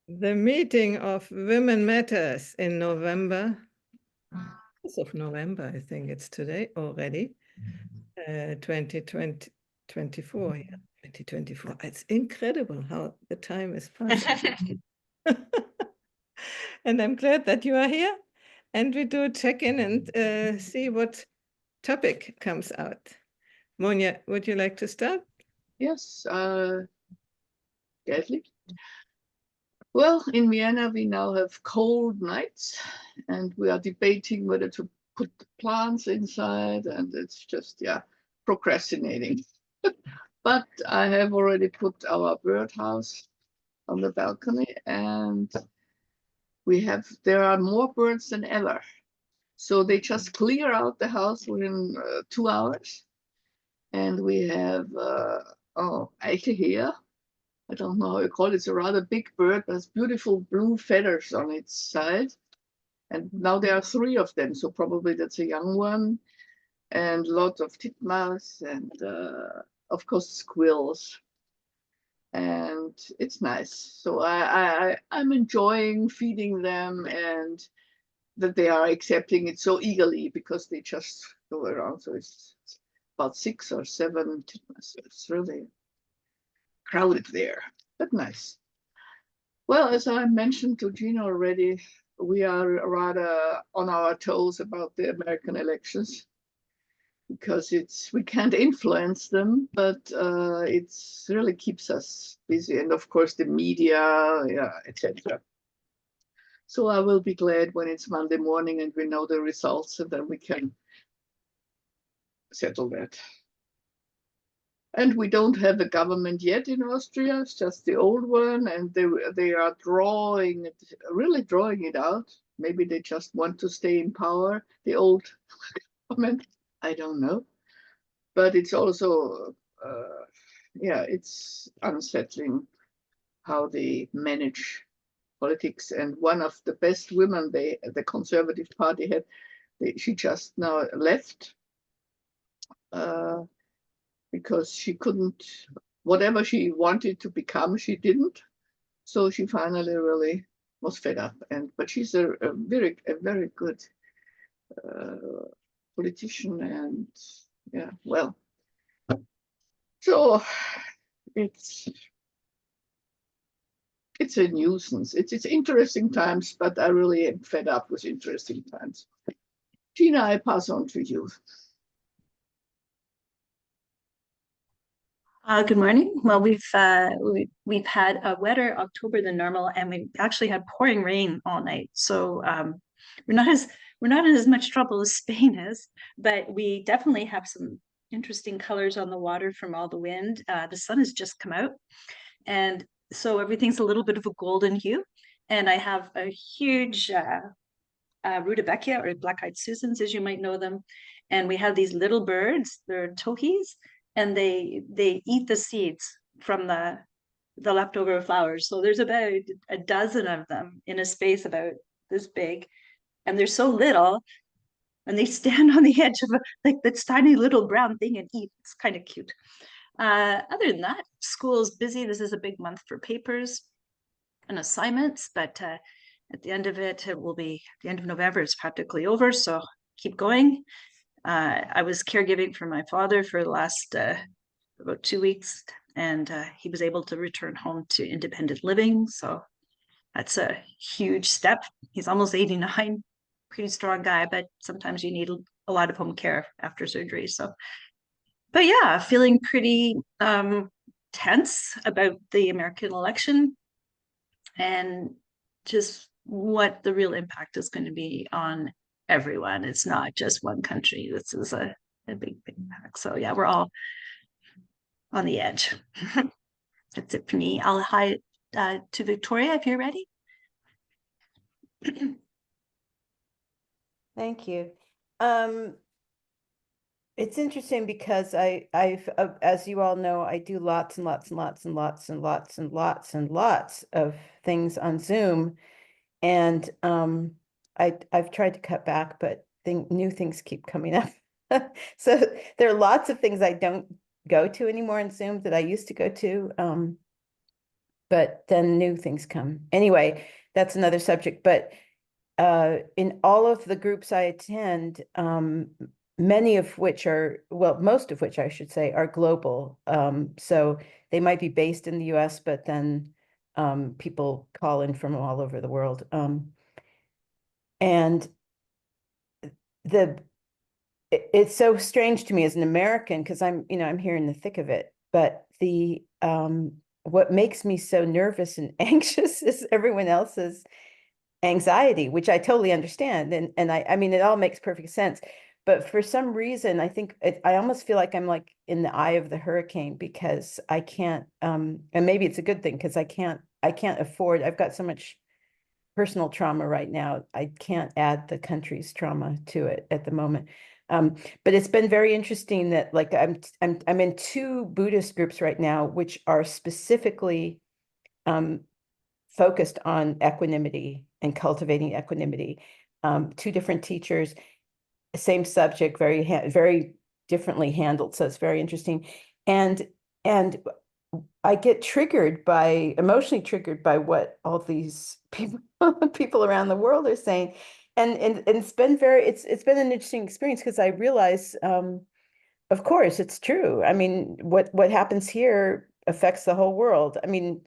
The meeting of Women Matters in November. Of November, I think it's today already, 2024, yeah, 2024. It's incredible how the time is passing. And I'm glad that you are here. And we do check in and see what topic comes out. Monja, would you like to start? Yes, gladly. Well, in Vienna, we now have cold nights, and we are debating whether to put the plants inside, and it's just, yeah, procrastinating. But I have already put our birdhouse on the balcony, and there are more birds than ever. So they just clear out the house within 2 hours. And we have, Eichelheer. I don't know how you call it. It's a rather big bird, but has beautiful blue feathers on its side. And now there are 3 of them, so probably that's a young one. And lots of titmouse and, of course, squirrels. And it's nice. So I'm enjoying feeding them, and that they are accepting it so eagerly because they just go around. So it's about 6 or 7 titmouse. So it's really crowded there, but nice. Well, as I mentioned to Gina already, we are rather on our toes about the American elections because we can't influence them, but it's really keeps us busy. And of course, the media, yeah, etc. So I will be glad when it's Monday morning and we know the results, and then we can settle that. And we don't have a government yet in Austria. It's just the old one, and they are really drawing it out. Maybe they just want to stay in power, the old government. I don't know. But it's also, yeah, it's unsettling how they manage politics. And one of the best women the Conservative Party had, she just now left. Because she couldn't, whatever she wanted to become, she didn't. So she finally really was fed up. But she's a very good politician, and yeah, well. So it's a nuisance. It's interesting times, but I really am fed up with interesting times. Gina, I pass on to you. Good morning. Well, we've had a wetter October than normal, and we actually had pouring rain all night. So we're not in as much trouble as Spain is, but we definitely have some interesting colors on the water from all the wind. The sun has just come out, and so everything's a little bit of a golden hue. And I have a huge rudbeckia, or black-eyed Susans, as you might know them, and we have these little birds. They're towhees, and they eat the seeds from the leftover flowers. So there's about a dozen of them in a space about this big, and they're so little, and they stand on the edge of like this tiny little brown thing and eat. It's kind of cute. Other than that, school's busy. This is a big month for papers and assignments, but at the end of it will be the end of November. It's practically over, so keep going. I was caregiving for my father for the last about 2 weeks, and he was able to return home to independent living. So that's a huge step. He's almost 89, pretty strong guy, but sometimes you need a lot of home care after surgery. So, but yeah, feeling pretty tense about the American election and just what the real impact is going to be on everyone. It's not just one country. This is a big impact. So yeah, we're all on the edge. That's it for me. I'll hi to Victoria if you're ready. Thank you. It's interesting because I've as you all know, I do lots and lots and lots and lots and lots and lots and lots of things on Zoom, and I've tried to cut back, but new things keep coming up. So there are lots of things I don't go to anymore in Zoom that I used to go to. but then new things come. Anyway, that's another subject, but in all of the groups I attend, many of which are, well, most of which I should say are global. So they might be based in the US, but then people call in from all over the world. And it's so strange to me as an American, because I'm here in the thick of it, but what makes me so nervous and anxious is everyone else's anxiety, which I totally understand. And I mean, it all makes perfect sense. But for some reason, I think I almost feel like I'm like in the eye of the hurricane, because I can't, and maybe it's a good thing, because I can't afford, I've got so much personal trauma right now. I can't add the country's trauma to it at the moment. But it's been very interesting that like I'm in two Buddhist groups right now, which are specifically focused on equanimity and cultivating equanimity. Two different teachers, same subject, very differently handled. So it's very interesting. And I get emotionally triggered by what all these people around the world are saying. And it's been it's been an interesting experience, because I realize, of course, it's true. I mean, what happens here affects the whole world. I mean,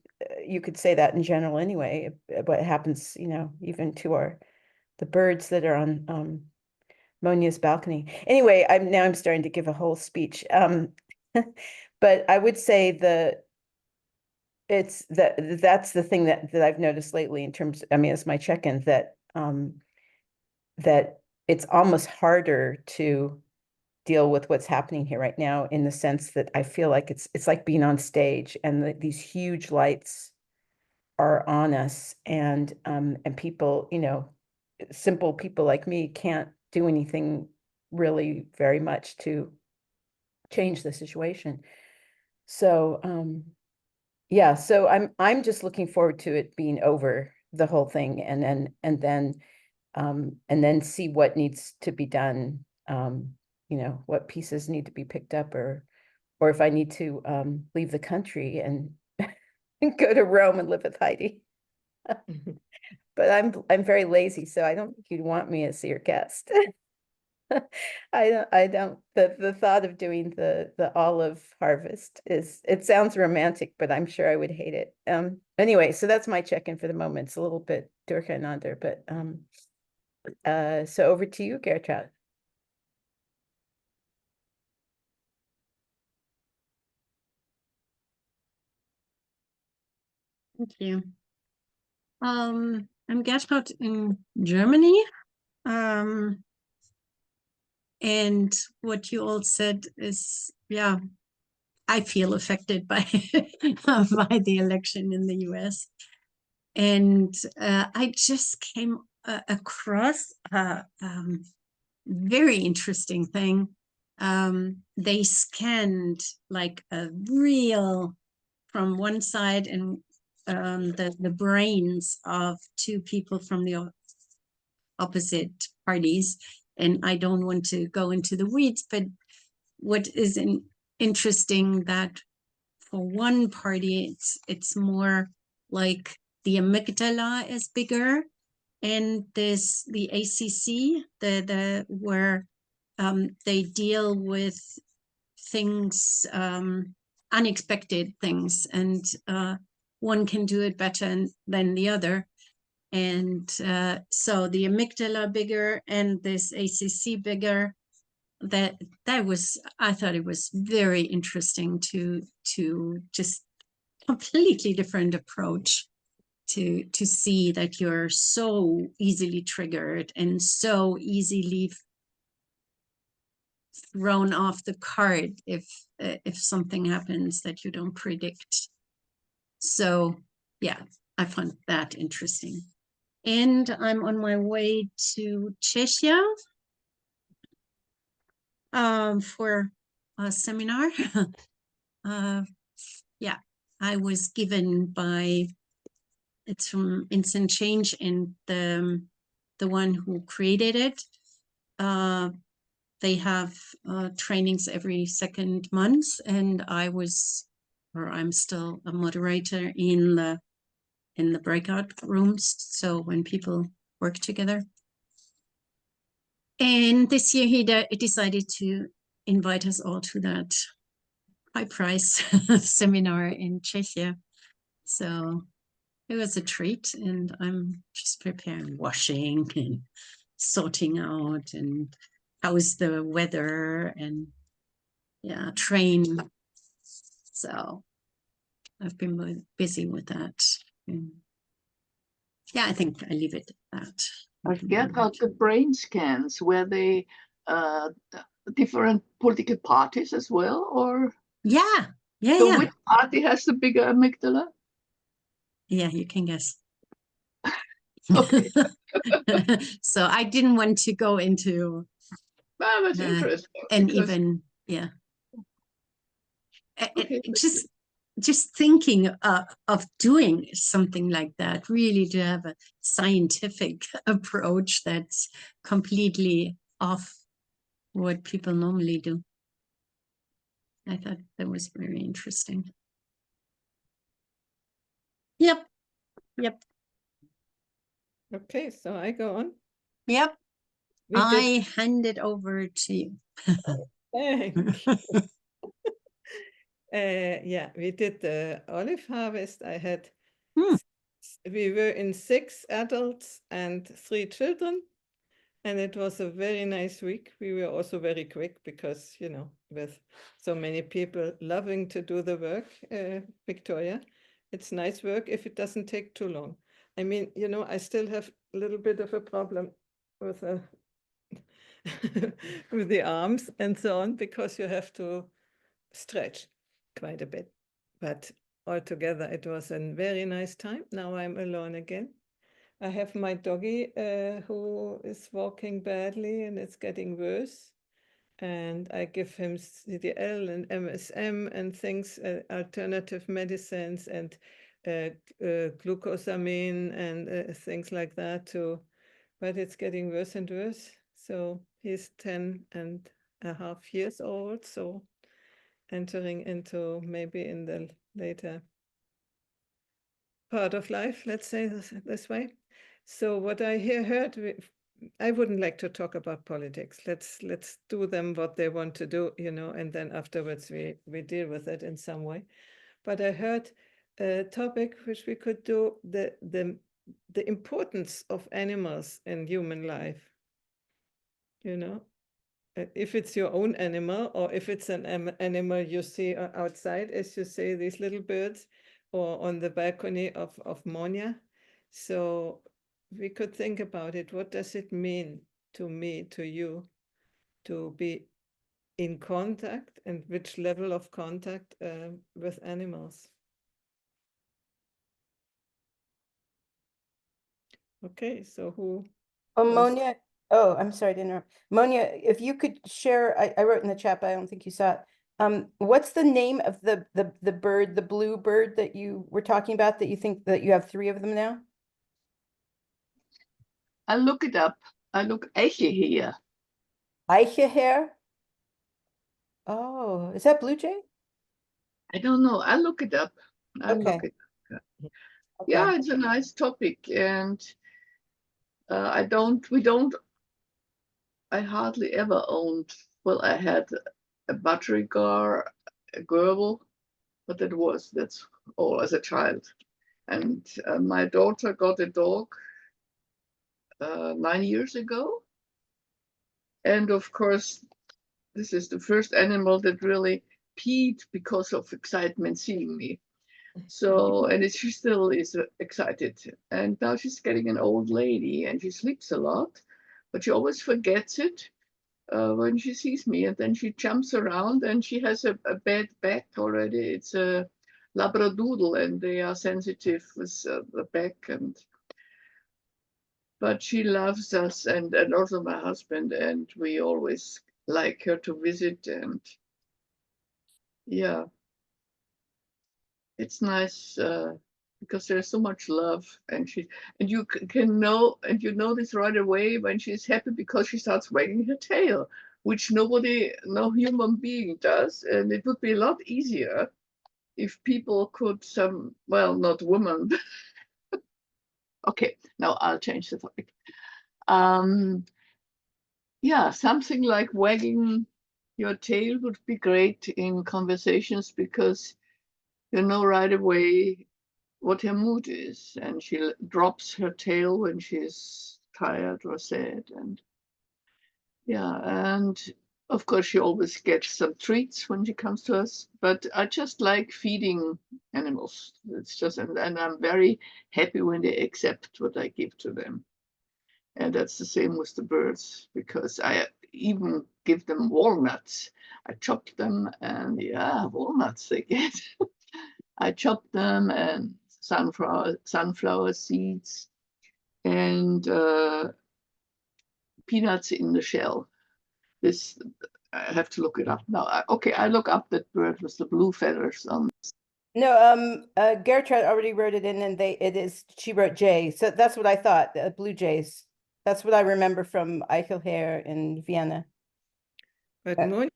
you could say that in general anyway, what happens, even to the birds that are on Monia's balcony. Anyway, I'm starting to give a whole speech. But I would say that's the thing that I've noticed lately in terms, I mean, it's my check-in that it's almost harder to deal with what's happening here right now, in the sense that I feel like it's like being on stage, and these huge lights are on us, and people, simple people like me can't do anything really very much to change the situation. So yeah, so I'm just looking forward to it being over, the whole thing, and then see what needs to be done, what pieces need to be picked up, or if I need to leave the country and go to Rome and live with Heidi. But I'm very lazy, so I don't think you'd want me as your guest. I don't, the thought of doing the olive harvest it sounds romantic, but I'm sure I would hate it. Anyway, so that's my check-in for the moment. It's a little bit Durkheim, but so over to you, Gertrude. Thank you. I'm Gertrude in Germany. And what you all said is, yeah, I feel affected by by the election in the US. And I just came across a very interesting thing. They scanned like a real from one side, and the brains of two people from the opposite parties. And I don't want to go into the weeds, but what is interesting that for one party, it's more like the amygdala is bigger, and there's the ACC, where they deal with things, unexpected things, and one can do it better than the other. And so the amygdala bigger and this ACC bigger, I thought it was very interesting to just completely different approach to see that you're so easily triggered and so easily thrown off the card if something happens that you don't predict. So yeah, I found that interesting. And I'm on my way to Czechia for a seminar. Yeah, I was given by, it's from Instant Change, and the one who created it. They have trainings every second month, and I was or I'm still a moderator in the breakout rooms. So when people work together. And this year he decided to invite us all to that high price seminar in Czechia. So it was a treat, and I'm just preparing washing and sorting out and how's the weather and yeah, train. So I've been busy with that. And yeah, I think I leave it at that. I've got the brain scans where they different political parties as well, or Yeah, yeah, so yeah. which party has the bigger amygdala? Yeah, you can guess. Okay. So I didn't want to go into That's interesting. and because- even yeah. Okay. Just thinking of doing something like that, really to have a scientific approach that's completely off what people normally do. I thought that was very interesting. Yep. Okay, so I go on. Yep. We did, I hand it over to you. thank yeah, we did the olive harvest. I had, Hmm. we were in 6 adults and 3 children, and it was a very nice week. We were also very quick because, you know, with so many people loving to do the work, Victoria, it's nice work if it doesn't take too long. I mean, you know, I still have a little bit of a problem with with the arms and so on, because you have to stretch quite a bit. But altogether, it was a very nice time. Now I'm alone again. I have my doggy who is walking badly and it's getting worse. And I give him CDL and MSM and things, alternative medicines and glucosamine and things like that too. But it's getting worse and worse. So he's 10.5 years old. So entering into maybe in the later part of life, let's say this way. So what I heard, I wouldn't like to talk about politics. Let's do them what they want to do, you know, and then afterwards we deal with it in some way. But I heard a topic which we could do, the importance of animals in human life. You know, if it's your own animal or if it's an animal you see outside, as you say, these little birds, or on the balcony of Monia. So we could think about it. What does it mean to me, to you, to be in contact, and which level of contact with animals? Okay, so who? Oh, was- Monia, oh, I'm sorry to interrupt. Monia, if you could share, I wrote in the chat, but I don't think you saw it. What's the name of the bird, the blue bird that you were talking about, that you think that you have 3 of them now? I look it up. I look Eicheheer. Eicheher? Oh, is that blue jay? I don't know. I look it up. I look Okay. it. Okay. Yeah, it's a nice topic, and I hardly ever owned. Well, I had a Budgerigar, a Goebel, but that's all as a child. And my daughter got a dog 9 years ago. And of course, this is the first animal that really peed because of excitement seeing me. So, and she still is excited. And now she's getting an old lady and she sleeps a lot, but she always forgets it when she sees me. And then she jumps around, and she has a bad back already. It's a Labradoodle, and they are sensitive with the back. But she loves us, and also my husband, and we always like her to visit. And yeah, it's nice because there's so much love, and you can know, and you know this right away when she's happy, because she starts wagging her tail, which no human being does. And it would be a lot easier if people could well, not women. Okay, now I'll change the topic. Yeah, something like wagging your tail would be great in conversations, because you know right away what her mood is, and she drops her tail when she's tired or sad. And yeah, and of course she always gets some treats when she comes to us, but I just like feeding animals. It's just, and I'm very happy when they accept what I give to them. And that's the same with the birds, because I even give them walnuts. I chop them, and yeah, walnuts they get. I chop them, and sunflower seeds, and peanuts in the shell. This, I have to look it up now. Okay, I look up that bird with the blue feathers on. No, Gertrude already wrote it in, and she wrote Jay. So that's what I thought, blue jays. That's what I remember from Eichelherr in Vienna. But Uh, Monia,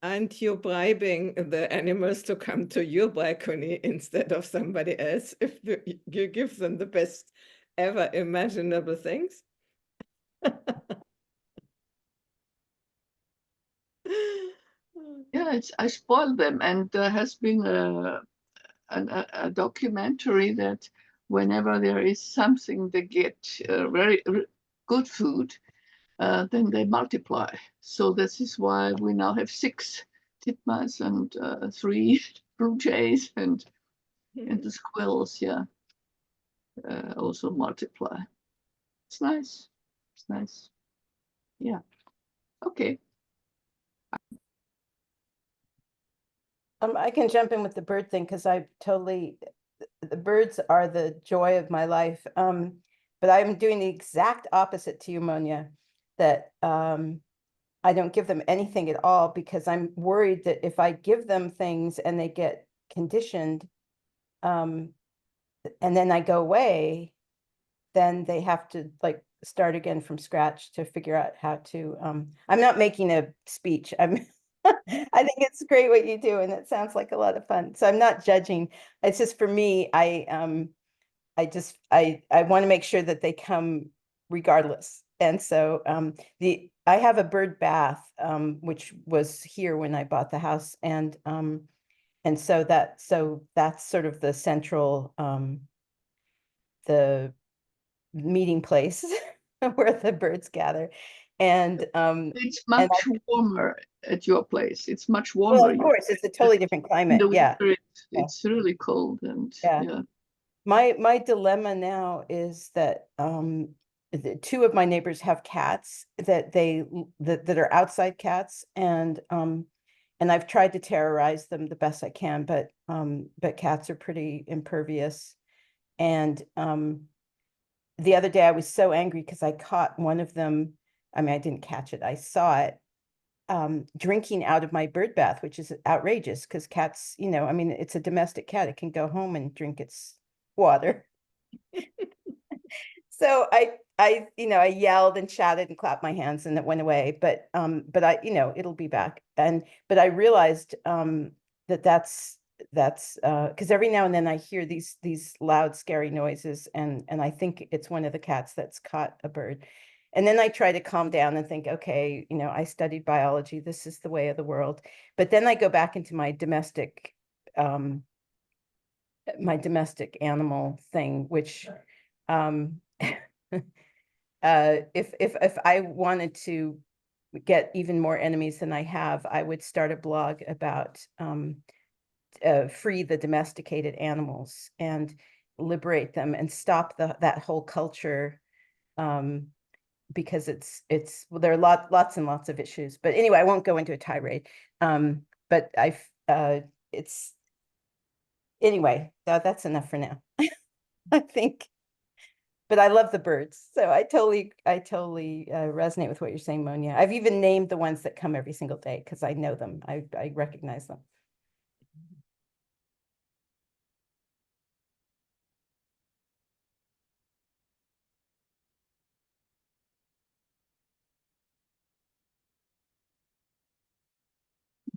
aren't you bribing the animals to come to your balcony instead of somebody else if you give them the best ever imaginable things? Yeah, I spoil them, and there has been a documentary that whenever there is something they get very good food, then they multiply. So this is why we now have 6 titmice and 3 blue jays, and the squirrels, yeah, also multiply. It's nice. It's nice. Yeah. Okay. I can jump in with the bird thing because the birds are the joy of my life. But I'm doing the exact opposite to you, Monia, that I don't give them anything at all, because I'm worried that if I give them things and they get conditioned, and then I go away, then they have to like start again from scratch to figure out how to, I'm not making a speech. I think it's great what you do, and it sounds like a lot of fun. So I'm not judging. It's just for me, I want to make sure that they come regardless. And so I have a bird bath, which was here when I bought the house, and so that's sort of the central the meeting place where the birds gather. And It's much warmer at your place. It's much well, warmer. of course, it's a totally different In climate. the Yeah. winter, Yeah. it's really cold, and Yeah. yeah. My dilemma now is that 2 of my neighbors have cats that that are outside cats, and I've tried to terrorize them the best I can, but cats are pretty impervious. And the other day I was so angry because I caught one of them. I mean, I didn't catch it. I saw it drinking out of my bird bath, which is outrageous because cats, I mean, it's a domestic cat. It can go home and drink its water. So I yelled and shouted and clapped my hands, and it went away. But I, it'll be back. But I realized that's because every now and then I hear these loud, scary noises, and I think it's one of the cats that's caught a bird. And then I try to calm down and think, okay, I studied biology. This is the way of the world. But then I go back into my domestic animal thing, which if I wanted to get even more enemies than I have, I would start a blog about free the domesticated animals and liberate them and stop that whole culture, because well, there are lots and lots of issues. But anyway, I won't go into a tirade. But it's anyway, that's enough for now. I think. But I love the birds, so I totally resonate with what you're saying, Monia. I've even named the ones that come every single day because I know them. I recognize them.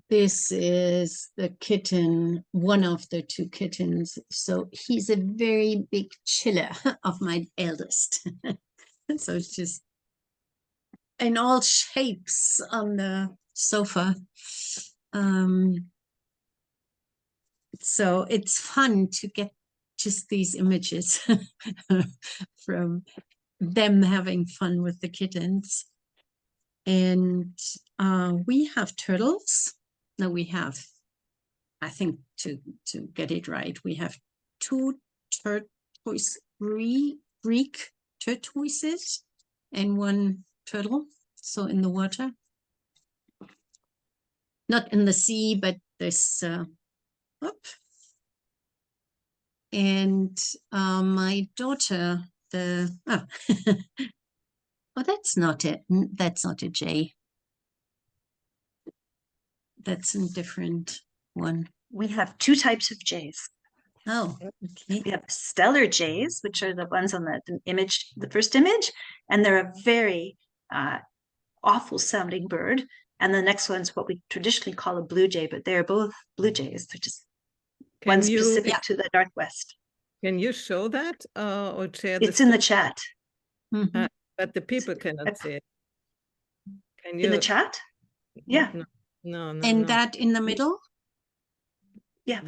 This is the kitten, one of the two kittens. So he's a very big chiller of my eldest. So it's just in all shapes on the sofa. So it's fun to get just these images from them having fun with the kittens. And we have turtles. No, we have, I think to get it right, we have two turquoise Greek tortoises and one turtle. So in the water, not in the sea, but this and my daughter, oh, that's not it. That's not a J. That's a different one. We have two types of jays. Oh, okay. We have stellar jays, which are the ones on the image, the first image, and they're a very awful sounding bird. And the next one's what we traditionally call a blue jay, but they're both blue jays. They're just one specific to the Northwest. Can you show that or share It's in the chat. Mhm. But the people cannot see it. Can you? In the chat? Yeah. No. And that in the middle? Yeah.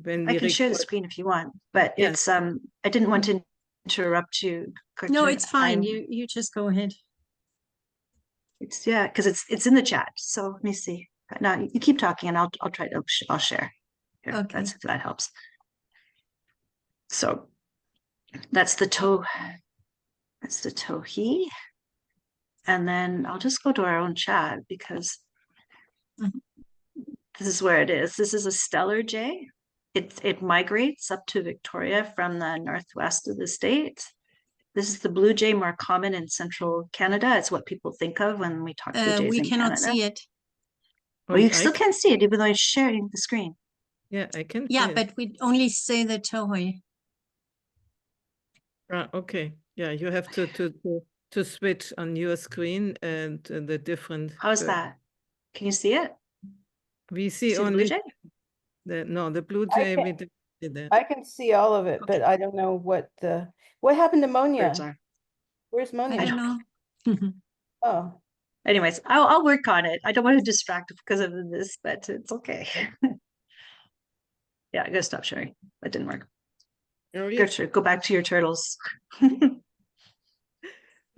When I we can share the record- screen if you want, but Yeah. it's I didn't want to interrupt you. No, Gertrude. it's fine. I'm- You just go ahead. It's because it's in the chat. So let me see. Now you keep talking, and I'll try to I'll share. Here, Okay. that's if that helps. So that's the toe. That's the towhee. And then I'll just go to our own chat because Mhm. this is where it is. This is a stellar jay. It migrates up to Victoria from the northwest of the state. This is the blue jay, more common in central Canada. It's what people think of when we talk blue jays We in cannot Canada. see it. Well, you I still can- can't see it even though it's sharing the screen. Yeah, I can. Yeah, see it. but we only say the towhee. Okay. Yeah, you have to switch on your screen and the different. How's that? Can you see it? We see See the blue only jay? the blue I jay. We can- didn't see that. I can see all of it, but I don't know what happened to Birds Monia? are. Where's I Monia? don't know. Oh, Anyways, I'll work on it. I don't want to distract because of this, but it's okay. Yeah, I gotta stop sharing. That didn't work. Oh, yeah. Gertrude, go back to your turtles.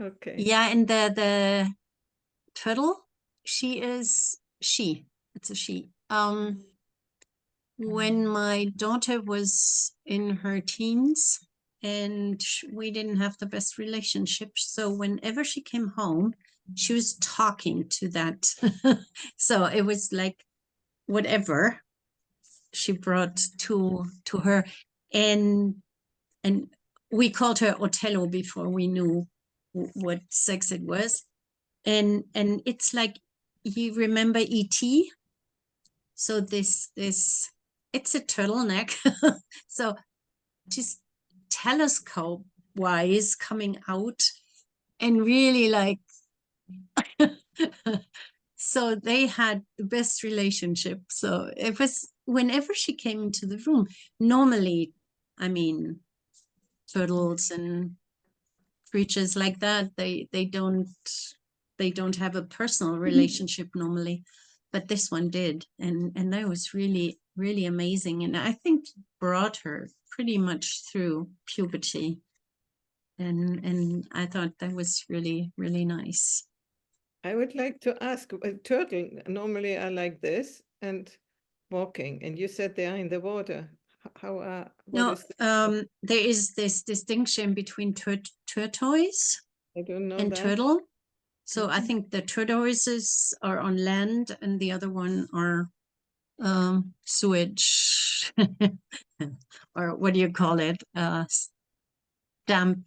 Okay. Yeah, and the turtle, it's a she. When my daughter was in her teens and we didn't have the best relationship, so whenever she came home, she was talking to that. So it was like whatever she brought to her, and we called her Othello before we knew what sex it was, and it's like, you remember E.T.? So this it's a turtleneck. So just telescope wise coming out and really like so they had the best relationship. So it was whenever she came into the room, normally, I mean, turtles and creatures like that, they don't have a personal relationship normally, but this one did, and that was really, really amazing, and I think brought her pretty much through puberty, and I thought that was really, really nice. I would like to ask, a turtle normally are like this and walking, and you said they are in the water. How are? No, there is this distinction between tortoise I don't know and that. turtle. So I Mhm. think the tortoises are on land and the other one are sewage or what do you call it? Damp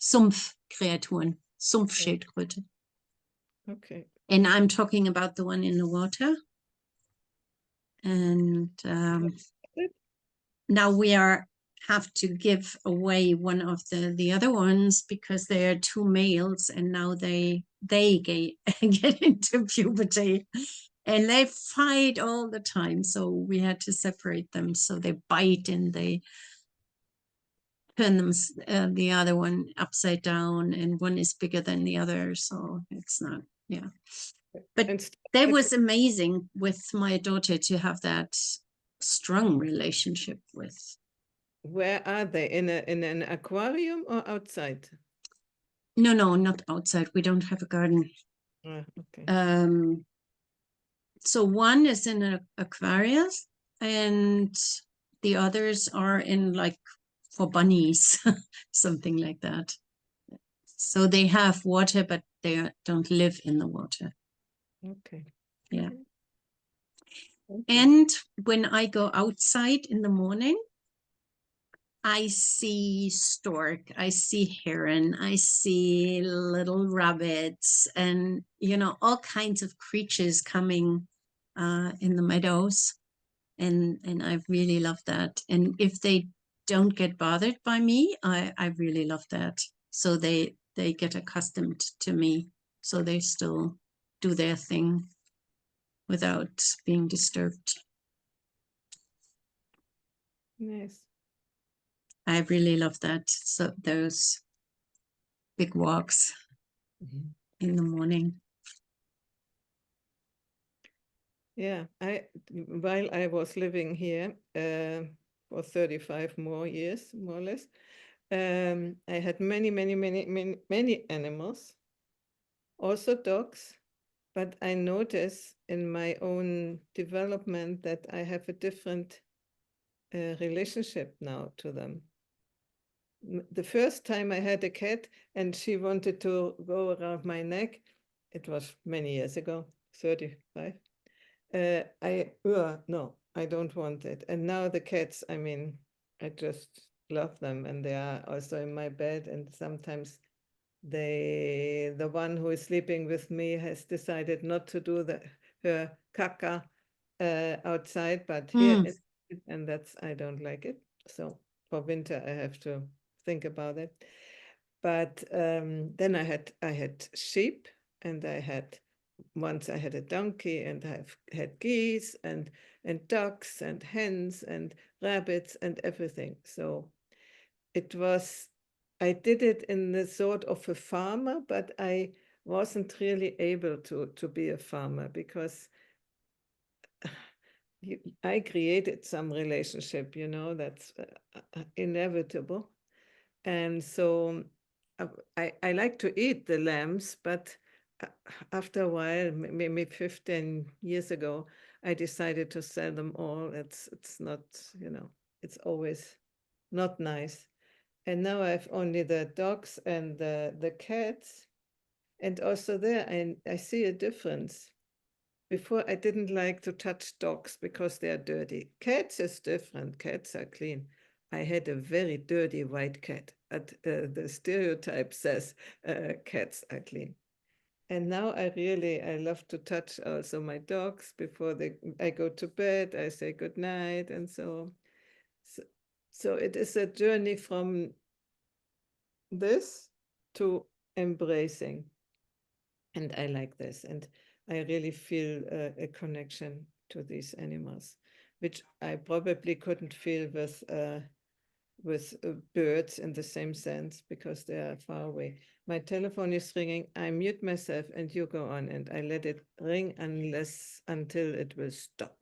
Sumpfkreaturen, Sumpfschildkröte. Okay. And I'm talking about the one in the water. And now we have to give away one of the other ones because they are two males, and now they they get into puberty, and they fight all the time. So we had to separate them. So they bite and they turn them the other one upside down, and one is bigger than the other. So it's not, yeah. But And that was amazing with my daughter to have that strong relationship with. where are they? In an aquarium or outside? No, not outside. We don't have a garden. Okay. So one is in an Aquarius, and the others are in like for bunnies, something like that. So they have water, but they don't live in the water. Okay. Yeah. Okay. And when I go outside in the morning, I see stork, I see heron, I see little rabbits, and all kinds of creatures coming in the meadows, and I really love that. And if they don't get bothered by me, I really love that. So they get accustomed to me, so they still do their thing without being disturbed. Nice. I really love that. So those big walks in the morning. Yeah, while I was living here for 35 more years, more or less, I had many animals, also dogs, but I notice in my own development that I have a different relationship now to them. The first time I had a cat and she wanted to go around my neck, it was many years ago, 35. No, I don't want it. And now the cats, I mean, I just love them, and they are also in my bed. And sometimes the one who is sleeping with me has decided not to do her caca outside, but here, and I don't like it. So for winter, I have to think about it. But then I had sheep, and once I had a donkey, and I've had geese and ducks and hens and rabbits and everything. So I did it in the sort of a farmer, but I wasn't really able to be a farmer because I created some relationship, that's inevitable. And so I like to eat the lambs, but after a while, maybe 15 years ago, I decided to sell them all. It's not, it's always not nice. And now I have only the dogs and the cats. And also there, I see a difference. Before, I didn't like to touch dogs because they are dirty. Cats is different. Cats are clean. I had a very dirty white cat. The stereotype says cats are clean. And now I love to touch also my dogs before I go to bed. I say good night and so. So it is a journey from this to embracing. And I like this. And I really feel a connection to these animals, which I probably couldn't feel with birds in the same sense because they are far away. My telephone is ringing. I mute myself and you go on, and I let it ring until it will stop.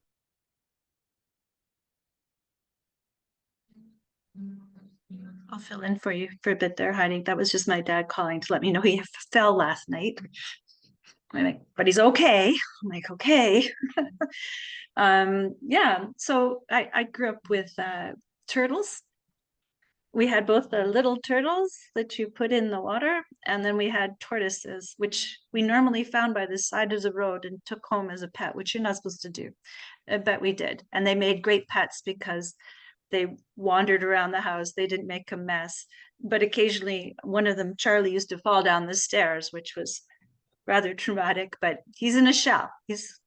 I'll fill in for you for a bit there, Heidi. That was just my dad calling to let me know he fell last night. I'm like, but he's okay. I'm like, okay. Yeah, so I grew up with turtles. We had both the little turtles that you put in the water, and then we had tortoises, which we normally found by the side of the road and took home as a pet, which you're not supposed to do. But we did. And they made great pets because they wandered around the house. They didn't make a mess. But occasionally, one of them, Charlie, used to fall down the stairs, which was rather traumatic, but he's in a shell. He's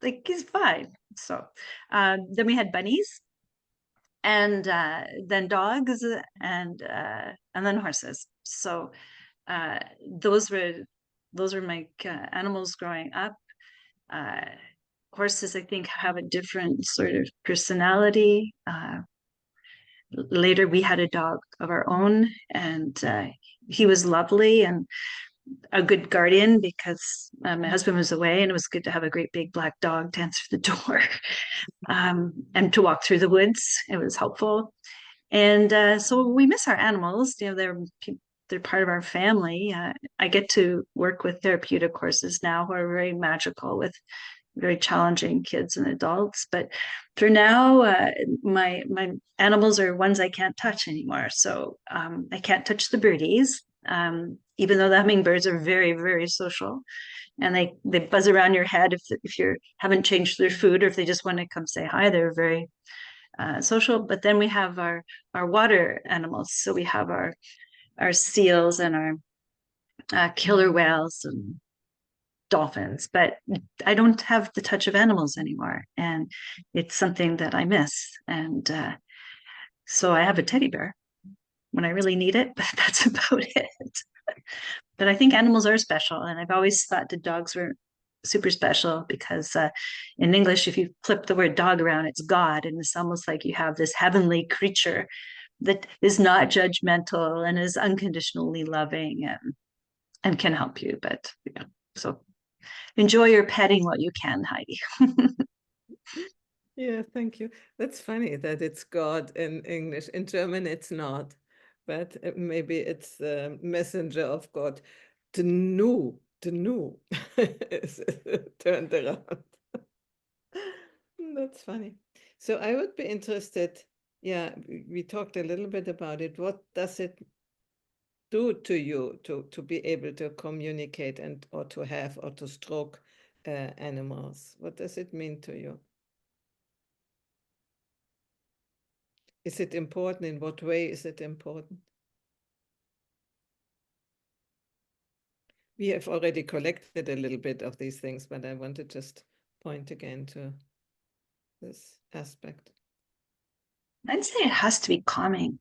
fine. So then we had bunnies, and then dogs, and then horses. So those were those are my animals growing up. Horses, I think, have a different sort of personality. Later, we had a dog of our own, and he was lovely and a good guardian because my husband was away, and it was good to have a great big black dog to answer the door and to walk through the woods. It was helpful. And so we miss our animals. You know, they're part of our family. I get to work with therapeutic horses now who are very magical with very challenging kids and adults. But for now, my animals are ones I can't touch anymore. So I can't touch the birdies, even though the hummingbirds are very, very social. And they buzz around your head if you haven't changed their food, or if they just want to come say hi. They're very social. But then we have our water animals. So we have our seals and our killer whales and dolphins, but I don't have the touch of animals anymore, and it's something that I miss. And so I have a teddy bear when I really need it, but that's about it. But I think animals are special, and I've always thought the dogs were super special because in English, if you flip the word dog around, it's God, and it's almost like you have this heavenly creature that is not judgmental and is unconditionally loving and can help you. But yeah, so enjoy your petting while you can, Heidi. Yeah, thank you. That's funny that it's God in English. In German, it's not, but maybe it's the messenger of God. The new is turned around. That's funny. So I would be interested. Yeah, we talked a little bit about it. What does it do to you to be able to communicate or to have or to stroke animals? What does it mean to you? Is it important? In what way is it important? We have already collected a little bit of these things, but I want to just point again to this aspect. I'd say it has to be calming.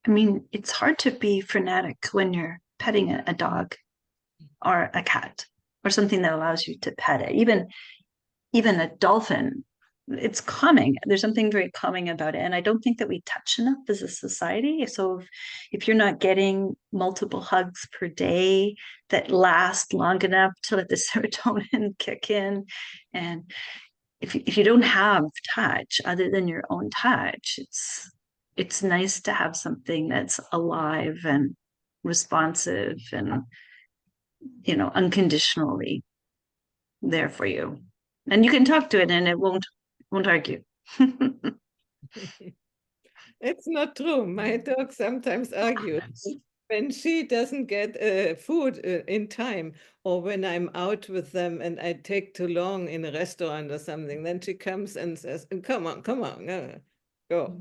I mean, it's hard to be frenetic when you're petting a dog or a cat or something that allows you to pet it. Even a dolphin, it's calming. There's something very calming about it. And I don't think that we touch enough as a society. So if you're not getting multiple hugs per day that last long enough to let the serotonin kick in, and if you don't have touch other than your own touch, it's nice to have something that's alive and responsive and, you know, unconditionally there for you. And you can talk to it and it won't argue. It's not true. My dog sometimes argues when she doesn't get food in time, or when I'm out with them and I take too long in a restaurant or something. Then she comes and says, "Come on, go."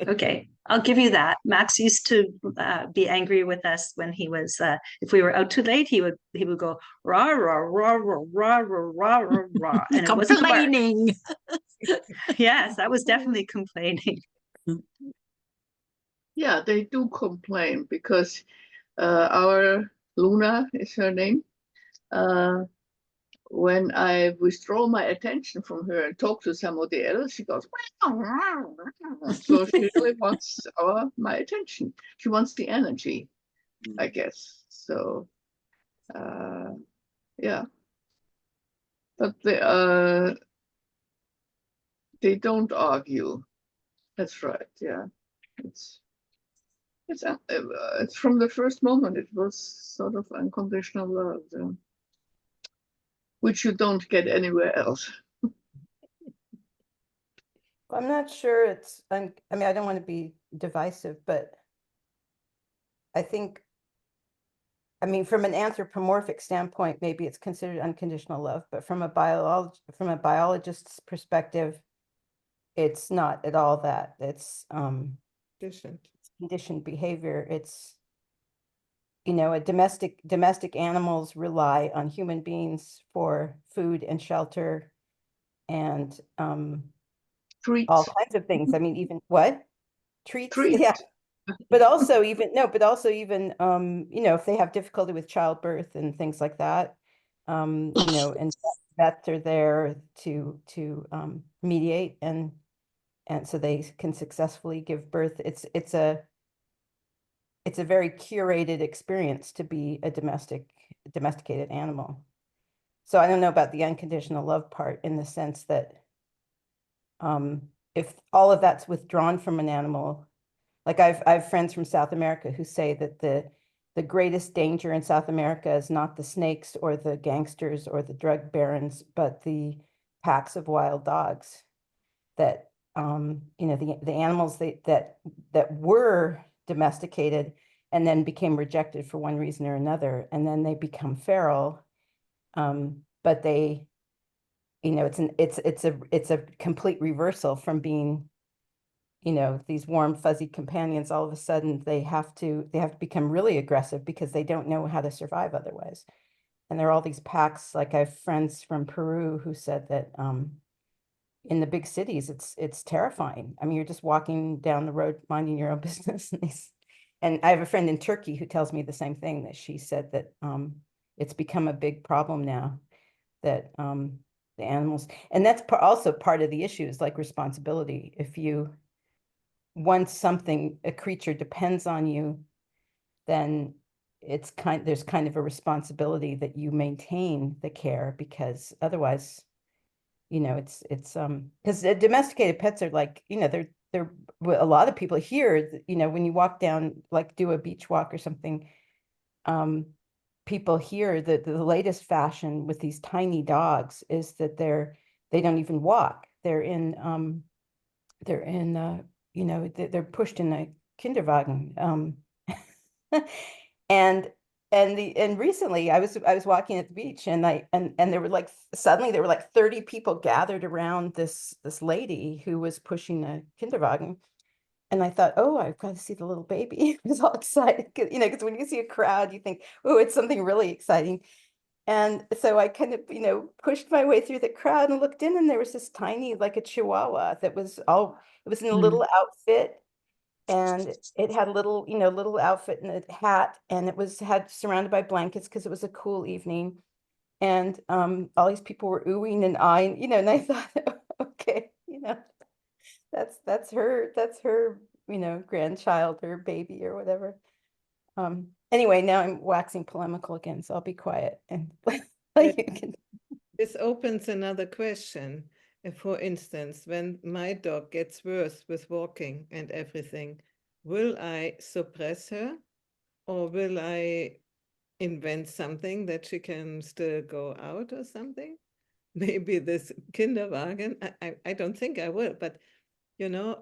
Okay, I'll give you that. Max used to be angry with us when he was, if we were out too late, he would go rah rah rah rah rah rah rah rah rah, and it wasn't a bark. Complaining. Yes, that was definitely complaining. Yeah, they do complain because our Luna is her name. When I withdraw my attention from her and talk to somebody else, she goes, so she really wants my attention. She wants the energy, I guess. So, yeah. But they don't argue. That's right. Yeah, it's from the first moment. It was sort of unconditional love, which you don't get anywhere else. I'm not sure it's, I mean, I don't want to be divisive, but I think, I mean, from an anthropomorphic standpoint, maybe it's considered unconditional love, but from a biologist's perspective, it's not at all that. It's conditioned behavior. It's, you know, domestic animals rely on human beings for food and shelter and Treats. all kinds of things. I mean, even what? Treats? Treats. Yeah. But also even, you know, if they have difficulty with childbirth and things like that, you know, and vets are there to mediate and so they can successfully give birth. It's a very curated experience to be a domesticated animal. So I don't know about the unconditional love part in the sense that if all of that's withdrawn from an animal, like I have friends from South America who say that the greatest danger in South America is not the snakes or the gangsters or the drug barons, but the packs of wild dogs that you know, the animals that were domesticated and then became rejected for one reason or another, and then they become feral. But they, you know, it's a complete reversal from being, you know, these warm, fuzzy companions. All of a sudden they have to become really aggressive because they don't know how to survive otherwise. And there are all these packs. Like I have friends from Peru who said that in the big cities, it's terrifying. I mean, you're just walking down the road, minding your own business. And I have a friend in Turkey who tells me the same thing, that she said that it's become a big problem now, that the animals, and that's also part of the issue, is like responsibility. If you, once a creature depends on you, then there's kind of a responsibility that you maintain the care, because otherwise, you know, it's because domesticated pets are like, you know, they're a lot of people here, you know, when you walk down, like do a beach walk or something, people here that the latest fashion with these tiny dogs is that they don't even walk. They're in you know, they're pushed in a Kinderwagen. And recently I was walking at the beach, and there were like, suddenly there were like 30 people gathered around this lady who was pushing a Kinderwagen. And I thought, oh, I've got to see the little baby. I was all excited, you know, because when you see a crowd, you think, oh, it's something really exciting. And so I kind of, you know, pushed my way through the crowd and looked in, and there was this tiny, like a Chihuahua that was it was in a little outfit, and it had a little, you know, little outfit and a hat, and it was surrounded by blankets because it was a cool evening. And all these people were oohing and eyeing, you know, and I thought, okay, you know, that's her, you know, grandchild or baby or whatever. Anyway, now I'm waxing polemical again, so I'll be quiet and let you can. This opens another question. For instance, when my dog gets worse with walking and everything, will I suppress her, or will I invent something that she can still go out or something? Maybe this Kinderwagen, I don't think I will, but you know,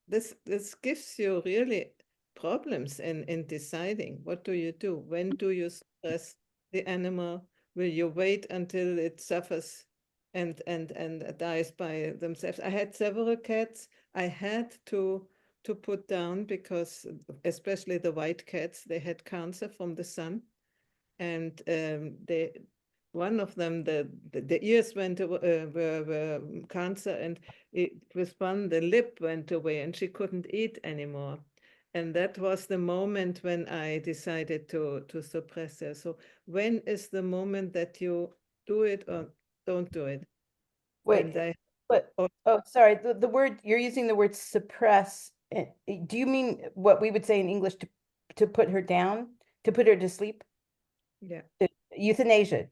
this gives you really problems in deciding what do you do? When do you suppress the animal? Will you wait until it suffers and dies by themselves? I had several cats I had to put down because, especially the white cats, they had cancer from the sun, and one of them, the ears were cancer, and with one the lip went away, and she couldn't eat anymore. And that was the moment when I decided to suppress her. So when is the moment that you do it or don't do it? Wait, And but, or- oh, sorry, the word, you're using the word suppress. Do you mean what we would say in English, to put her down, to put her to sleep? yeah, Euthanasia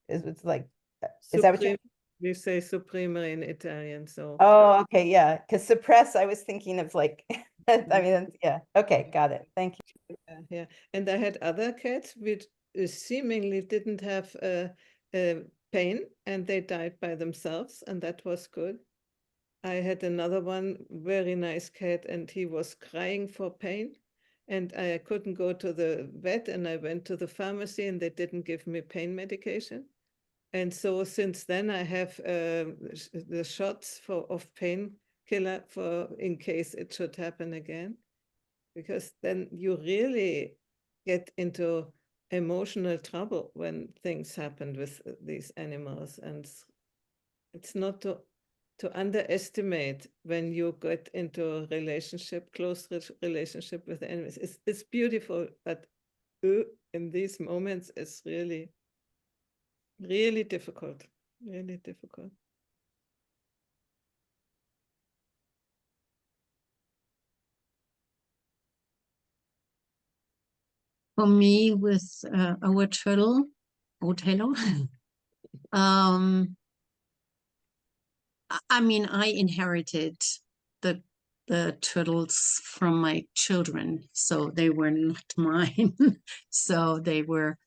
is, it's like, is that what you? supreme, we say supreme in Italian. So Oh, okay, yeah, because suppress, I was thinking of like, I mean, yeah, okay, got it, thank you. yeah, and I had other cats which seemingly didn't have pain, and they died by themselves, and that was good. I had another one, very nice cat, and he was crying for pain, and I couldn't go to the vet, and I went to the pharmacy, and they didn't give me pain medication. And so since then, I have the shots of painkiller for in case it should happen again, because then you really get into emotional trouble when things happen with these animals. And it's not to underestimate when you get into a relationship, close relationship with animals. It's beautiful, but in these moments, it's really Really difficult, really difficult. For me, with our turtle, Othello, I mean, I inherited the turtles from my children, so they were not mine. So they were.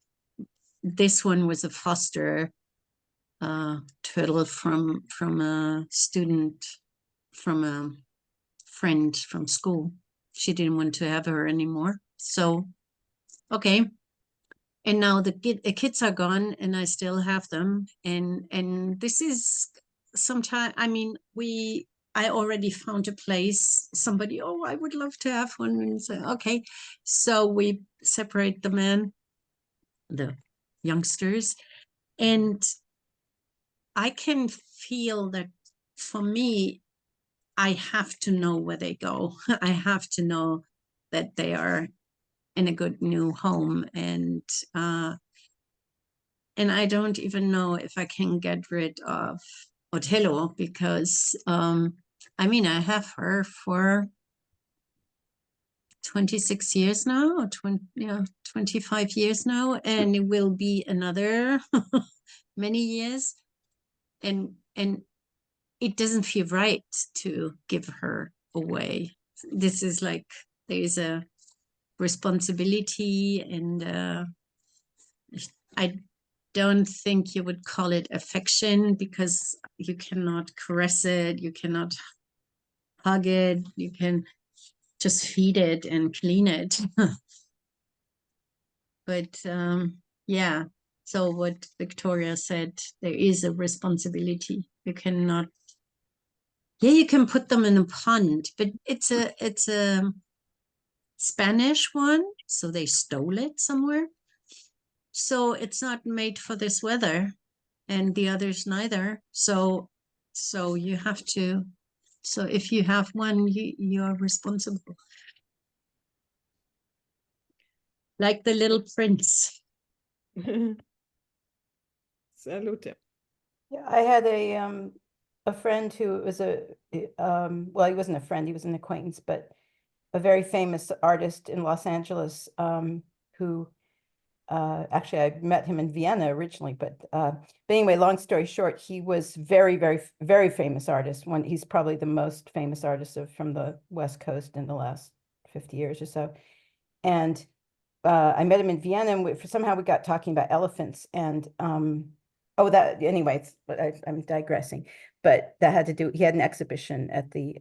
This one was a foster turtle from a student, from a friend from school. She didn't want to have her anymore. So, okay. And now the kids are gone, and I still have them. And this is sometimes. I mean, I already found a place. Somebody, oh, I would love to have one. And so, okay, so we separate the men, the youngsters, and I can feel that for me, I have to know where they go. I have to know that they are in a good new home, and I don't even know if I can get rid of Othello, because I mean, I have her for 26 years now, or 25 years now, and it will be another many years, and it doesn't feel right to give her away. This is like, there's a responsibility, and I don't think you would call it affection, because you cannot caress it, you cannot hug it, you can just feed it and clean it. But yeah, so what Victoria said, there is a responsibility. You cannot, yeah, you can put them in a pond, but it's a Spanish one, so they stole it somewhere. So it's not made for this weather, and the others neither. So you have to, so if you have one, you are responsible. Like the little prince. Salute. Yeah, I had a friend who was well, he wasn't a friend, he was an acquaintance, but a very famous artist in Los Angeles, who actually I met him in Vienna originally, but anyway, long story short, he was very, very, very famous artist. He's probably the most famous artist from the West Coast in the last 50 years or so. And I met him in Vienna, and somehow we got talking about elephants, and anyway, I'm digressing, but that had to do, he had an exhibition at the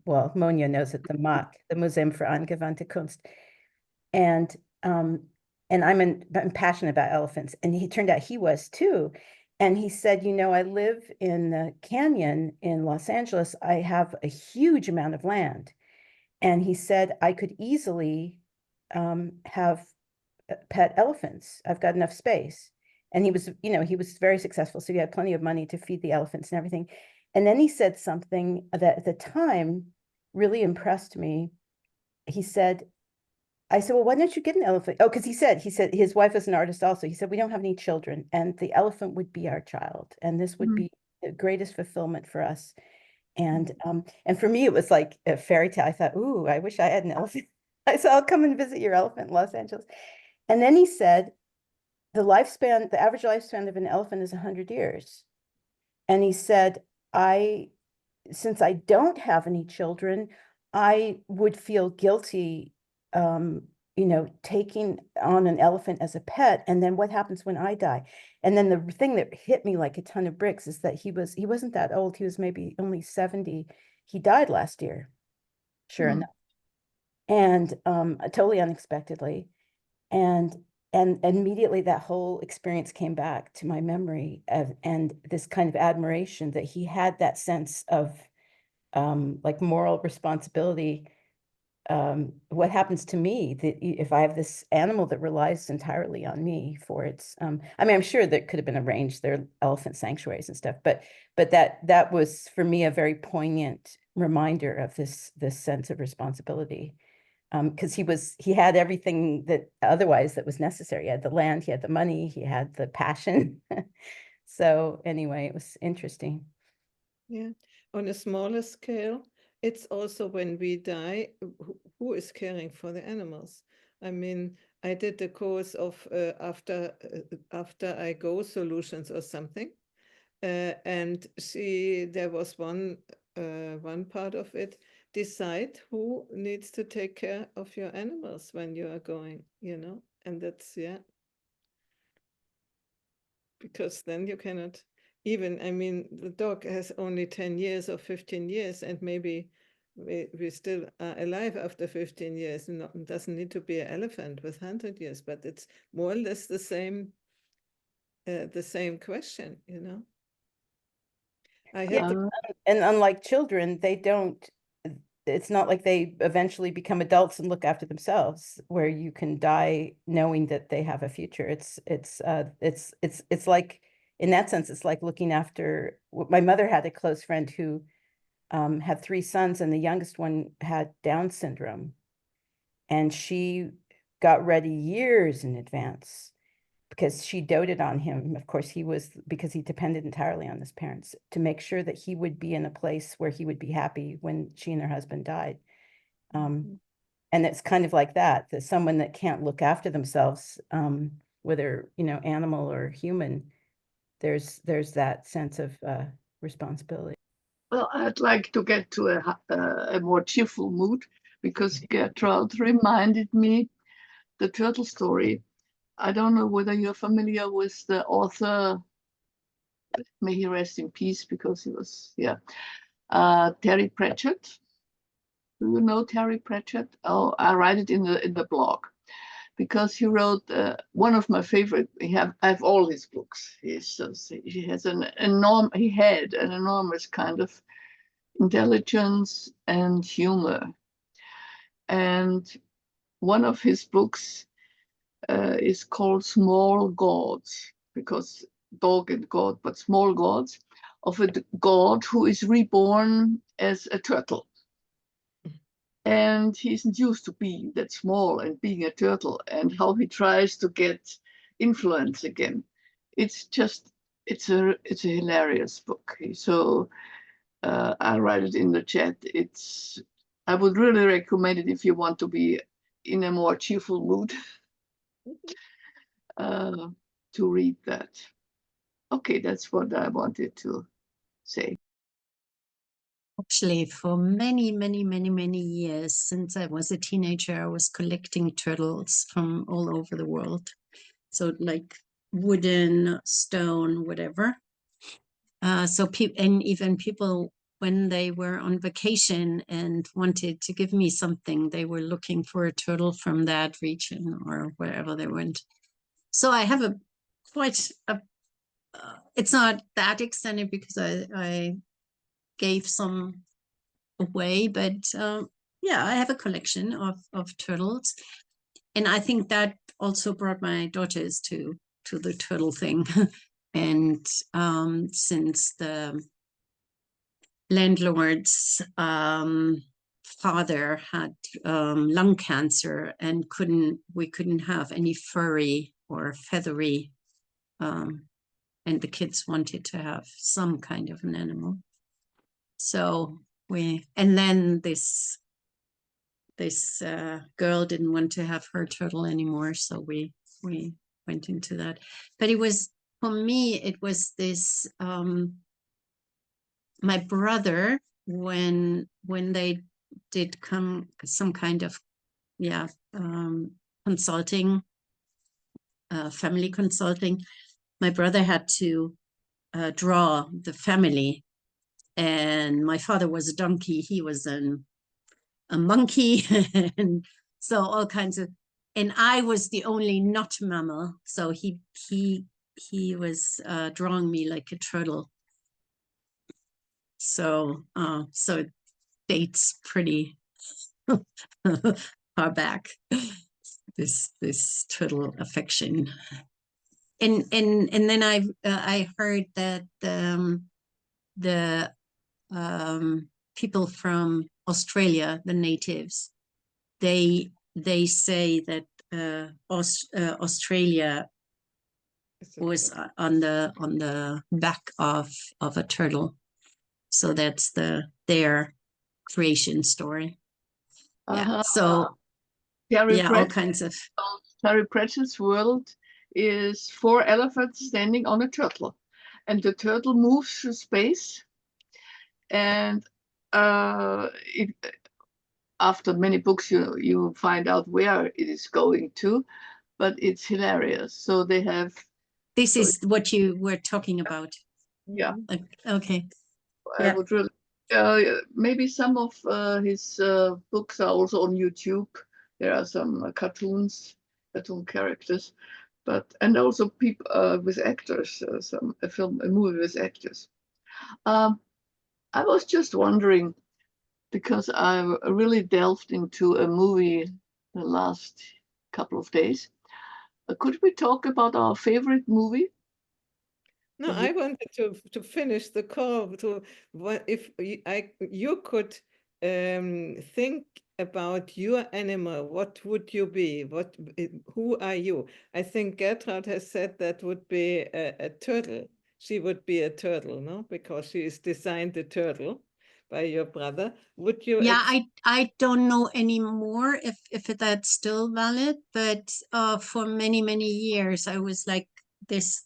well, Monja knows it, the MAK, the Museum für Angewandte Kunst, and I'm passionate about elephants, and he turned out he was too. And he said, you know, I live in the canyon in Los Angeles. I have a huge amount of land. And he said, I could easily have pet elephants. I've got enough space. And he was, you know, he was very successful. So he had plenty of money to feed the elephants and everything. And then he said something that at the time really impressed me. He said, I said, well, why don't you get an elephant? Oh, because he said his wife was an artist also. He said, we don't have any children, and the elephant would be our child. And this would be the greatest fulfillment for us. And for me, it was like a fairy tale. I thought, ooh, I wish I had an elephant. I said, I'll come and visit your elephant in Los Angeles. And then he said, the average lifespan of an elephant is 100 years. And he said, since I don't have any children, I would feel guilty, you know, taking on an elephant as a pet. And then what happens when I die? And then the thing that hit me like a ton of bricks is that he wasn't that old. He was maybe only 70. He died last year, sure enough. And totally unexpectedly. And immediately that whole experience came back to my memory and this kind of admiration that he had, that sense of like moral responsibility. What happens to me if I have this animal that relies entirely on me for its, I mean, I'm sure that could have been arranged, there are elephant sanctuaries and stuff, but that was for me a very poignant reminder of this sense of responsibility. because he had everything that otherwise that was necessary. He had the land, he had the money, he had the passion. So anyway, it was interesting. Yeah. On a smaller scale, it's also when we die, who is caring for the animals? I mean, I did the course of after I go solutions or something, and there was one part of it, decide who needs to take care of your animals when you are going, and that's, yeah, because then you cannot even, I mean, the dog has only 10 years or 15 years, and maybe we still are alive after 15 years. No, it doesn't need to be an elephant with 100 years, but it's more or less the same question, I had Yeah, the and unlike children, it's not like they eventually become adults and look after themselves, where you can die knowing that they have a future. It's like, in that sense, it's like looking after, my mother had a close friend who had 3 sons, and the youngest one had Down syndrome. And she got ready years in advance because she doted on him. Of course, because he depended entirely on his parents to make sure that he would be in a place where he would be happy when she and her husband died. And it's kind of like that someone that can't look after themselves, whether, animal or human, there's that sense of responsibility. Well, I'd like to get to a more cheerful mood because Gertrude reminded me the turtle story. I don't know whether you're familiar with the author, may he rest in peace, because he was, Terry Pratchett. Do you know Terry Pratchett? Oh, I write it in the blog because he wrote one of my favorite. I have all his books. He had an enormous kind of intelligence and humor. And one of his books is called Small Gods, because dog and god, but small gods, of a god who is reborn as a turtle. And he isn't used to being that small and being a turtle, and how he tries to get influence again. It's a hilarious book. So I write it in the chat. I would really recommend it if you want to be in a more cheerful mood to read that. Okay, that's what I wanted to say. Actually, for many, many, many, many years, since I was a teenager, I was collecting turtles from all over the world. So like wooden, stone, whatever. And even people, when they were on vacation and wanted to give me something, they were looking for a turtle from that region or wherever they went. So I have it's not that extended because I gave some away, but yeah, I have a collection of turtles, and I think that also brought my daughters to the turtle thing. And since the landlord's father had lung cancer and we couldn't have any furry or feathery, and the kids wanted to have some kind of an animal. So and then this girl didn't want to have her turtle anymore, so we went into that. But for me, it was this, my brother, when they did some kind of consulting, family consulting, my brother had to draw the family, and my father was a donkey, he was a monkey, and so all kinds of, and I was the only not mammal, so he was drawing me like a turtle. So it dates pretty far back, this turtle affection. And then I heard that the people from Australia, the natives, they say that Australia It's a was turtle. on the back of a turtle, so that's their creation story. Yeah, so Terry yeah, all kinds of. Pratchett's world is 4 elephants standing on a turtle, and the turtle moves through space, and it, after many books you find out where it is going to, but it's hilarious. So they have, This so is what you were talking about. yeah, Okay. I Yeah. would really maybe some of his books are also on YouTube. There are some cartoon characters, but and also people with actors, a movie with actors. I was just wondering, because I really delved into a movie the last couple of days. Could we talk about our favorite movie? No, I wanted to finish the call to what if you could think about your animal, what would you be? Who are you? I think Gertrud has said that would be a turtle. She would be a turtle, no? Because she is designed a turtle by your brother. Would you? Yeah, I don't know anymore if that's still valid, but for many years I was like this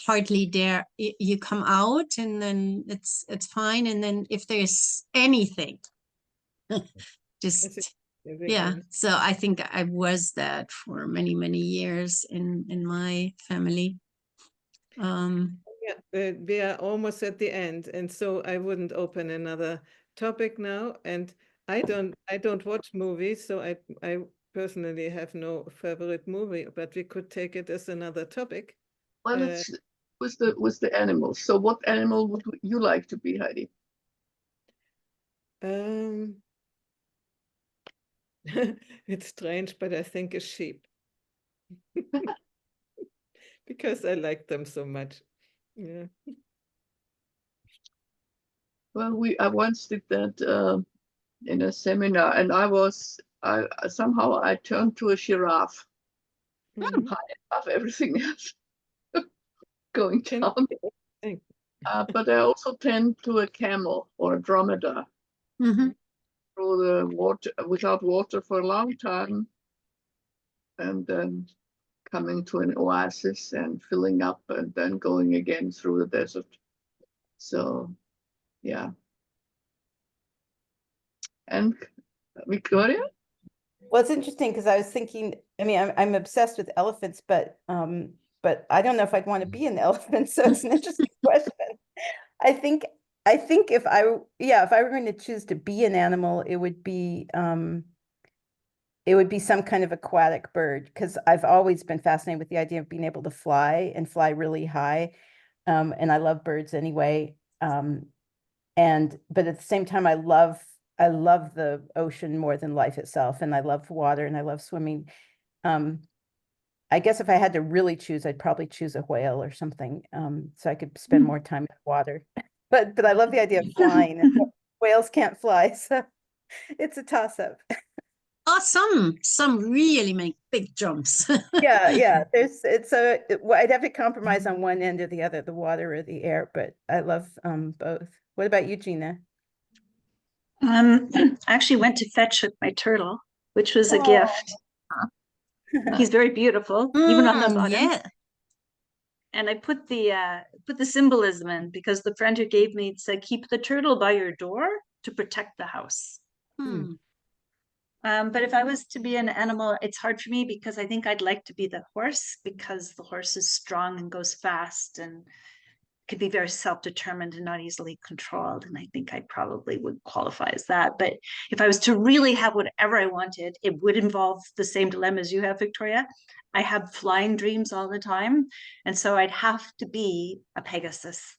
hardly dare. You come out and then it's fine, and then if there's anything, just yeah. So I think I was that for many years in my family. Yeah, we are almost at the end, and so I wouldn't open another topic now. And I don't watch movies, so I personally have no favorite movie, but we could take it as another topic. Well, it's with the animals. So what animal would you like to be, Heidi? It's strange, but I think a sheep. Because I like them so much. Yeah. Well, I once did that in a seminar, and I somehow I turned to a giraffe, Mhm. high above everything else, going Can down. think. But I also tend to a camel or a dromedar Mhm. through the water without water for a long time, and then coming to an oasis and filling up, and then going again through the desert. So, yeah. And Victoria? Well, it's interesting because I was thinking, I mean, I'm obsessed with elephants, but I don't know if I'd want to be an elephant. So it's an interesting question. I think if if I were going to choose to be an animal, it would be some kind of aquatic bird, because I've always been fascinated with the idea of being able to fly and fly really high. And I love birds anyway. But at the same time, I love the ocean more than life itself, and I love water and I love swimming. I guess if I had to really choose, I'd probably choose a whale or something, so I could spend more time in the water. But I love the idea of flying, and whales can't fly, so it's a toss-up. Oh, some really make big jumps. Yeah. I'd have to compromise on one end or the other, the water or the air, but I love both. What about you, Gina? I actually went to fetch with my turtle, which was a gift. He's very beautiful, even on the bottom. Yeah. And I put the symbolism in, because the friend who gave me said, keep the turtle by your door to protect the house. Hmm. But if I was to be an animal, it's hard for me, because I think I'd like to be the horse, because the horse is strong and goes fast and could be very self-determined and not easily controlled. And I think I probably would qualify as that. But if I was to really have whatever I wanted, it would involve the same dilemmas you have, Victoria. I have flying dreams all the time. And so I'd have to be a Pegasus.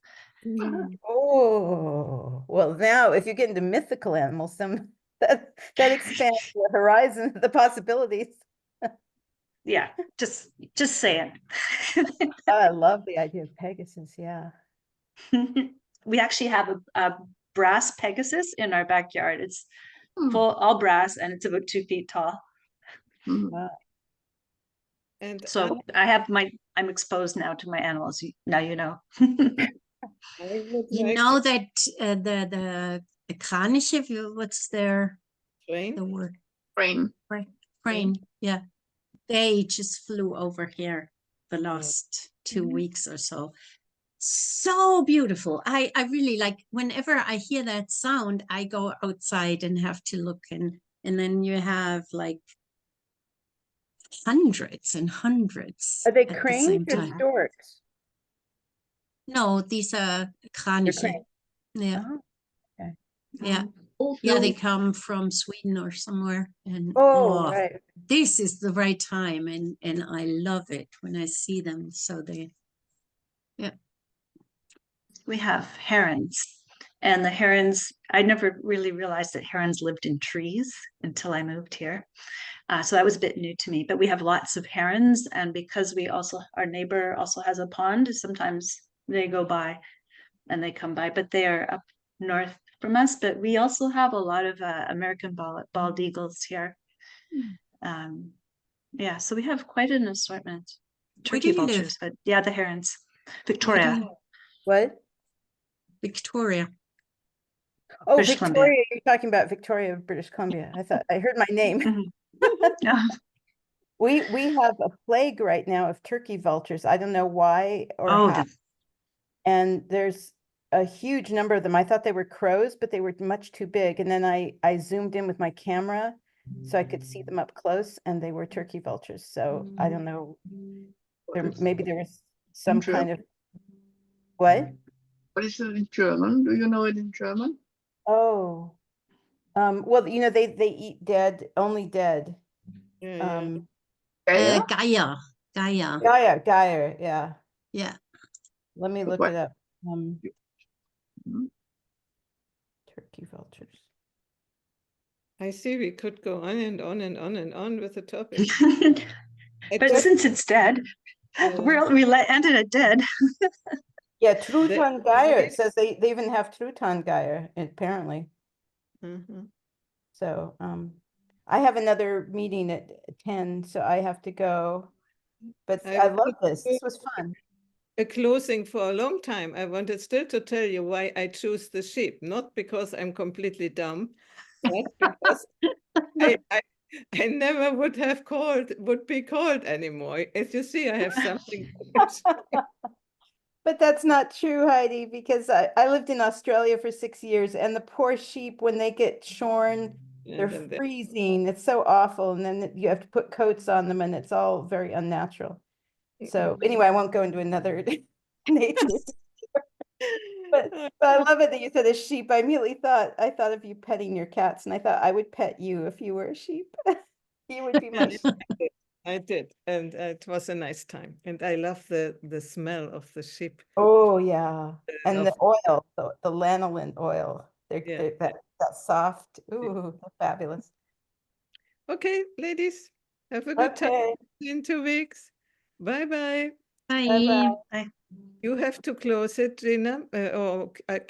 Oh, well, now if you get into mythical animals, that expands the horizon, the possibilities. Yeah, just saying. I love the idea of Pegasus, yeah. We actually have a brass Pegasus in our backyard. It's Hmm. full, all brass, and it's about 2 feet tall. Hmm. And So I'm exposed now to my animals. Now you know. I would You like know to that the Kraniche, what's their train. the word? Rain. Crane. Yeah. They just flew over here the last 2 Mhm. weeks or so. So beautiful. I really like whenever I hear that sound, I go outside and have to look, and then you have like hundreds and hundreds Are they at the cranes same or time. storks? No, these are They're Kraniche. cranes. Yeah. Oh, okay. Yeah. All Yeah, they flew- come from Sweden or somewhere, and Oh, right. this is the right time, and I love it when I see them. So We have herons, and the herons, I never really realized that herons lived in trees until I moved here. So that was a bit new to me, but we have lots of herons, and because our neighbor also has a pond, sometimes they go by and they come by, but they are up north from us. But we also have a lot of American bald eagles here. Yeah, so we have quite an assortment. Where do Turkey you live? vultures, but yeah, the herons. Where do Victoria, you- What? Victoria. Oh, British Columbia. Victoria, you're talking about Victoria of British Columbia. I thought I heard my name. Mhm. Yeah. We have a plague right now of turkey vultures. I don't know why or Oh, how. And there's a huge number of them. I thought they were crows, but they were much too big. And then I zoomed in with my camera so I could see them up close, and they were turkey vultures. So I don't know. Maybe there was some kind of what? What is it in German? Do you know it in German? Oh, well, you know, they eat dead, only dead. Yeah, yeah. Geier? Geier. Geier. Geier, yeah. Yeah. Let me look What? it up. Mhm. Turkey vultures. I see we could go on and on and on and on with the topic. but since it's dead, we ended it dead. Yeah, Trutan Geier. Right. It says they even have Trutan Geier, apparently. Mhm. So I have another meeting at 10, so I have to go. But I I love wanted this. to This was fun. a closing for a long time. I wanted still to tell you why I choose the sheep, not because I'm completely dumb, but because I never would be called anymore. As you see, I have something. But that's not true, Heidi, because I lived in Australia for 6 years, and the poor sheep, when they get shorn, they're And then freezing. It's so awful. And then you have to put coats on them, and it's all very unnatural. So anyway, I won't go into another nature. But I love it that you said a sheep. I immediately I thought of you petting your cats, and I thought I would pet you if you were a sheep. You would be my sheep. I did, and it was a nice time. And I love the smell of the sheep. Oh yeah. And the Of- oil, the lanolin oil. Yeah. That soft. Ooh, they're fabulous. Okay, ladies, have a good time Okay. in 2 weeks. Bye-bye. Bye. Bye-bye. Bye. You have to close it, Gina, or I